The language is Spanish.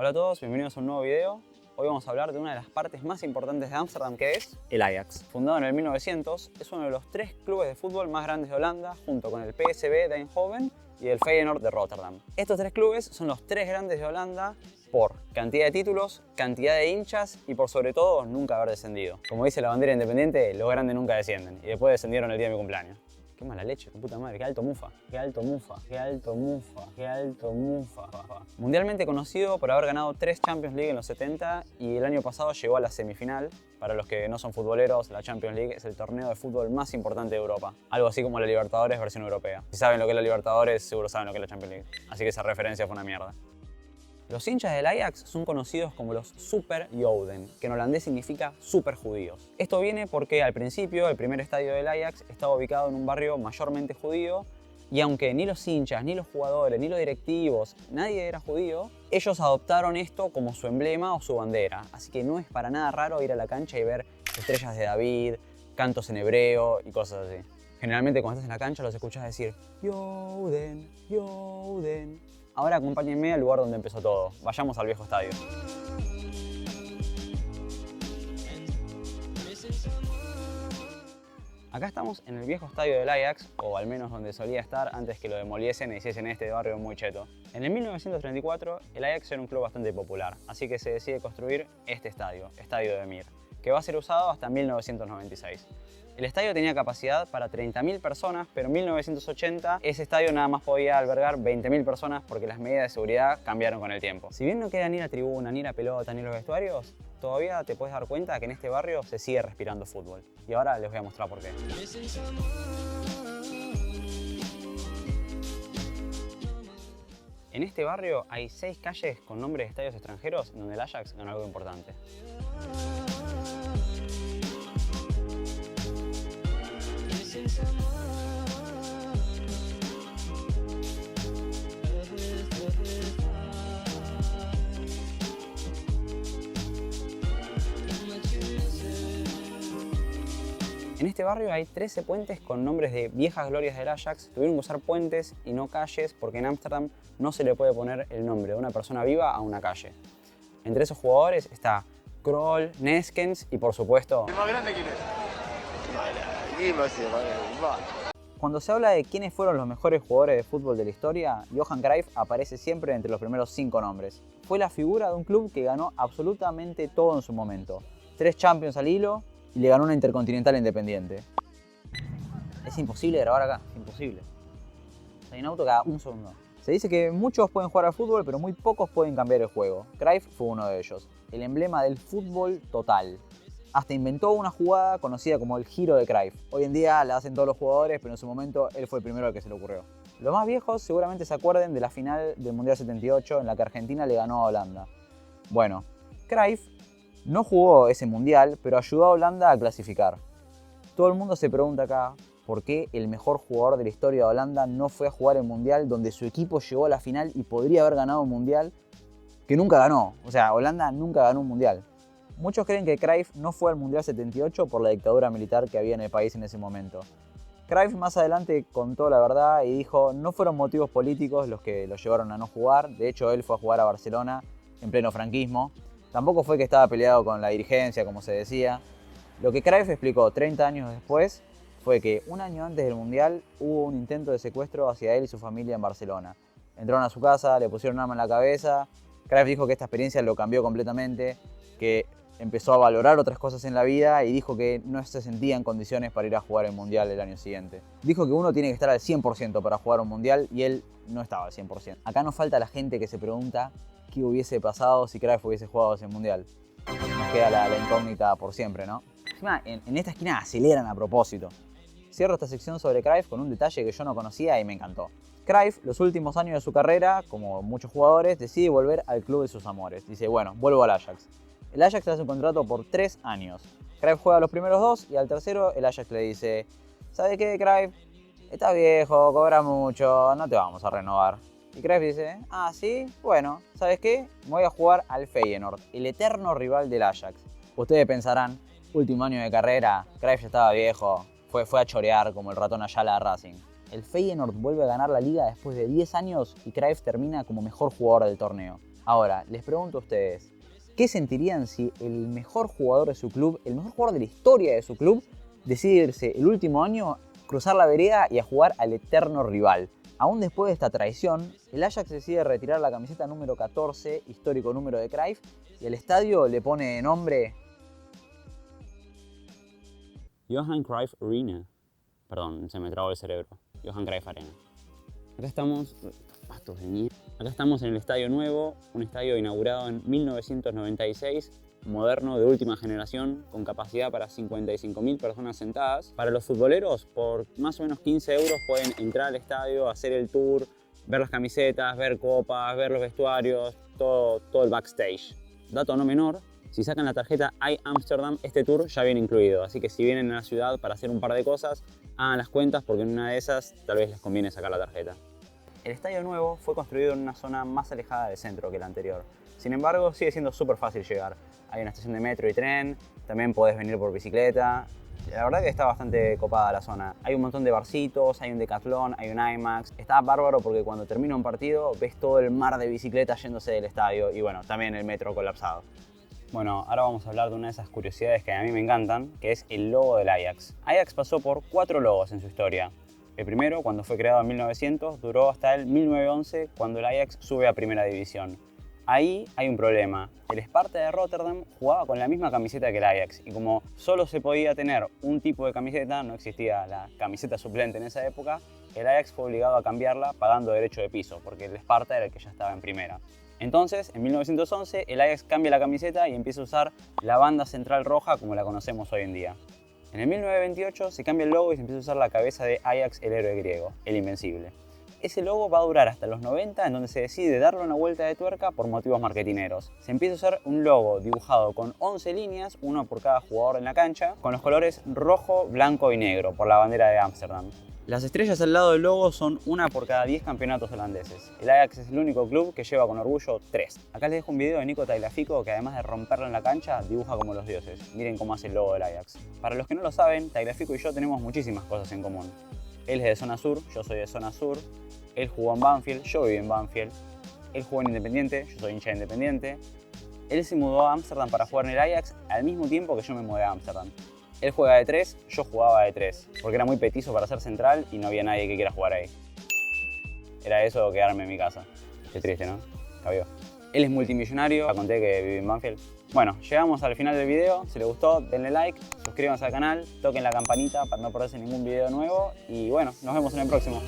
Hola a todos, bienvenidos a un nuevo video. Hoy vamos a hablar de una de las partes más importantes de Ámsterdam, que es el Ajax. Fundado en el 1900, es uno de los 3 clubes de fútbol más grandes de Holanda, junto con el PSV de Eindhoven y el Feyenoord de Rotterdam. Estos 3 clubes son los 3 grandes de Holanda por cantidad de títulos, cantidad de hinchas y por sobre todo nunca haber descendido. Como dice la bandera independiente, los grandes nunca descienden y después descendieron el día de mi cumpleaños. Qué mala leche, qué puta madre, qué alto mufa, qué alto mufa, qué alto mufa, qué alto mufa. Mundialmente conocido por haber ganado 3 Champions League en los 70 y el año pasado llegó a la semifinal. Para los que no son futboleros, la Champions League es el torneo de fútbol más importante de Europa. Algo así como la Libertadores versión europea. Si saben lo que es la Libertadores, seguro saben lo que es la Champions League. Así que esa referencia fue una mierda. Los hinchas del Ajax son conocidos como los Super Joden, que en holandés significa super judíos. Esto viene porque al principio el primer estadio del Ajax estaba ubicado en un barrio mayormente judío y aunque ni los hinchas, ni los jugadores, ni los directivos, nadie era judío, ellos adoptaron esto como su emblema o su bandera. Así que no es para nada raro ir a la cancha y ver estrellas de David, cantos en hebreo y cosas así. Generalmente cuando estás en la cancha los escuchas decir Joden, Joden. Ahora acompáñenme al lugar donde empezó todo. Vayamos al viejo estadio. Acá estamos en el viejo estadio del Ajax, o al menos donde solía estar antes que lo demoliesen e hiciesen este barrio muy cheto. En el 1934 el Ajax era un club bastante popular, así que se decide construir este estadio, Estadio de Meer, que va a ser usado hasta 1996. El estadio tenía capacidad para 30.000 personas, pero en 1980 ese estadio nada más podía albergar 20.000 personas porque las medidas de seguridad cambiaron con el tiempo. Si bien no queda ni la tribuna, ni la pelota, ni los vestuarios, todavía te puedes dar cuenta que en este barrio se sigue respirando fútbol. Y ahora les voy a mostrar por qué. En este barrio hay 6 calles con nombres de estadios extranjeros donde el Ajax ganó algo importante. En este barrio hay 13 puentes con nombres de viejas glorias del Ajax. Tuvieron que usar puentes y no calles porque en Ámsterdam no se le puede poner el nombre de una persona viva a una calle. Entre esos jugadores está Krol, Neskens y por supuesto... ¿El más grande quién es? Cuando se habla de quiénes fueron los mejores jugadores de fútbol de la historia, Johan Cruyff aparece siempre entre los primeros 5 nombres. Fue la figura de un club que ganó absolutamente todo en su momento. 3 Champions al hilo y le ganó una Intercontinental Independiente. Es imposible grabar acá, es imposible. Hay un auto cada un segundo. Se dice que muchos pueden jugar al fútbol, pero muy pocos pueden cambiar el juego. Cruyff fue uno de ellos, el emblema del fútbol total. Hasta inventó una jugada conocida como el giro de Cruyff. Hoy en día la hacen todos los jugadores, pero en su momento él fue el primero al que se le ocurrió. Los más viejos seguramente se acuerden de la final del Mundial 78 en la que Argentina le ganó a Holanda. Bueno, Cruyff no jugó ese Mundial, pero ayudó a Holanda a clasificar. Todo el mundo se pregunta acá por qué el mejor jugador de la historia de Holanda no fue a jugar el Mundial donde su equipo llegó a la final y podría haber ganado un Mundial que nunca ganó. O sea, Holanda nunca ganó un Mundial. Muchos creen que Cruyff no fue al Mundial 78 por la dictadura militar que había en el país en ese momento. Cruyff más adelante contó la verdad y dijo no fueron motivos políticos los que lo llevaron a no jugar. De hecho, él fue a jugar a Barcelona en pleno franquismo. Tampoco fue que estaba peleado con la dirigencia, como se decía. Lo que Cruyff explicó 30 años después fue que un año antes del Mundial hubo un intento de secuestro hacia él y su familia en Barcelona. Entraron a su casa, le pusieron un arma en la cabeza. Cruyff dijo que esta experiencia lo cambió completamente, que empezó a valorar otras cosas en la vida y dijo que no se sentía en condiciones para ir a jugar el Mundial el año siguiente. Dijo que uno tiene que estar al 100% para jugar un Mundial y él no estaba al 100%. Acá no falta la gente que se pregunta qué hubiese pasado si Cruyff hubiese jugado ese Mundial. Nos queda la incógnita por siempre, ¿no? Encima, en esta esquina aceleran a propósito. Cierro esta sección sobre Cruyff con un detalle que yo no conocía y me encantó. Cruyff, los últimos años de su carrera, como muchos jugadores, decide volver al club de sus amores. Dice, bueno, vuelvo al Ajax. El Ajax le hace un contrato por 3 años. Cruyff juega los primeros 2 y al tercero el Ajax le dice, ¿sabe qué, Cruyff? Estás viejo, cobras mucho, no te vamos a renovar. Y Cruyff dice, ah, ¿sí? Bueno, ¿sabes qué? Me voy a jugar al Feyenoord, el eterno rival del Ajax. Ustedes pensarán, último año de carrera, Cruyff ya estaba viejo, fue a chorear como el ratón Ayala de Racing. El Feyenoord vuelve a ganar la liga después de 10 años y Cruyff termina como mejor jugador del torneo. Ahora, les pregunto a ustedes, ¿qué sentirían si el mejor jugador de su club, el mejor jugador de la historia de su club, decide irse el último año, cruzar la vereda y a jugar al eterno rival? Aún después de esta traición, el Ajax decide retirar la camiseta número 14, histórico número de Cruyff, y el estadio le pone de nombre Johan Cruyff Arena. Perdón, se me trabó el cerebro. Johan Cruyff Arena. Acá estamos... Acá estamos en el Estadio Nuevo, un estadio inaugurado en 1996, moderno, de última generación, con capacidad para 55.000 personas sentadas. Para los futboleros, por más o menos 15 euros pueden entrar al estadio, hacer el tour, ver las camisetas, ver copas, ver los vestuarios, todo el backstage. Dato no menor, si sacan la tarjeta iAmsterdam, este tour ya viene incluido, así que si vienen a la ciudad para hacer un par de cosas, hagan las cuentas porque en una de esas tal vez les conviene sacar la tarjeta. El estadio nuevo fue construido en una zona más alejada del centro que el anterior. Sin embargo, sigue siendo súper fácil llegar. Hay una estación de metro y tren, también podés venir por bicicleta. La verdad que está bastante copada la zona. Hay un montón de barcitos, hay un Decathlon, hay un IMAX. Está bárbaro porque cuando termina un partido ves todo el mar de bicicletas yéndose del estadio y bueno, también el metro colapsado. Bueno, ahora vamos a hablar de una de esas curiosidades que a mí me encantan, que es el logo del Ajax. Ajax pasó por 4 logos en su historia. El primero, cuando fue creado en 1900, duró hasta el 1911, cuando el Ajax sube a Primera División. Ahí hay un problema. El Sparta de Rotterdam jugaba con la misma camiseta que el Ajax y como solo se podía tener un tipo de camiseta, no existía la camiseta suplente en esa época, el Ajax fue obligado a cambiarla pagando derecho de piso, porque el Sparta era el que ya estaba en primera. Entonces, en 1911, el Ajax cambia la camiseta y empieza a usar la banda central roja como la conocemos hoy en día. En el 1928 se cambia el logo y se empieza a usar la cabeza de Ajax, el héroe griego, el invencible. Ese logo va a durar hasta los 90, en donde se decide darle una vuelta de tuerca por motivos marketineros. Se empieza a usar un logo dibujado con 11 líneas, uno por cada jugador en la cancha, con los colores rojo, blanco y negro, por la bandera de Ámsterdam. Las estrellas al lado del logo son una por cada 10 campeonatos holandeses. El Ajax es el único club que lleva con orgullo 3. Acá les dejo un video de Nico Tagliafico que además de romperla en la cancha, dibuja como los dioses. Miren cómo hace el logo del Ajax. Para los que no lo saben, Tagliafico y yo tenemos muchísimas cosas en común. Él es de zona sur, yo soy de zona sur. Él jugó en Banfield, yo viví en Banfield. Él jugó en Independiente, yo soy hincha de Independiente. Él se mudó a Ámsterdam para jugar en el Ajax al mismo tiempo que yo me mudé a Ámsterdam. Él juega de 3, yo jugaba de 3, porque era muy petizo para ser central y no había nadie que quiera jugar ahí. Era eso o quedarme en mi casa. Qué triste, ¿no? Cabió. Él es multimillonario, ya conté que vive en Banfield. Bueno, llegamos al final del video. Si les gustó, denle like, suscríbanse al canal, toquen la campanita para no perderse ningún video nuevo y bueno, nos vemos en el próximo.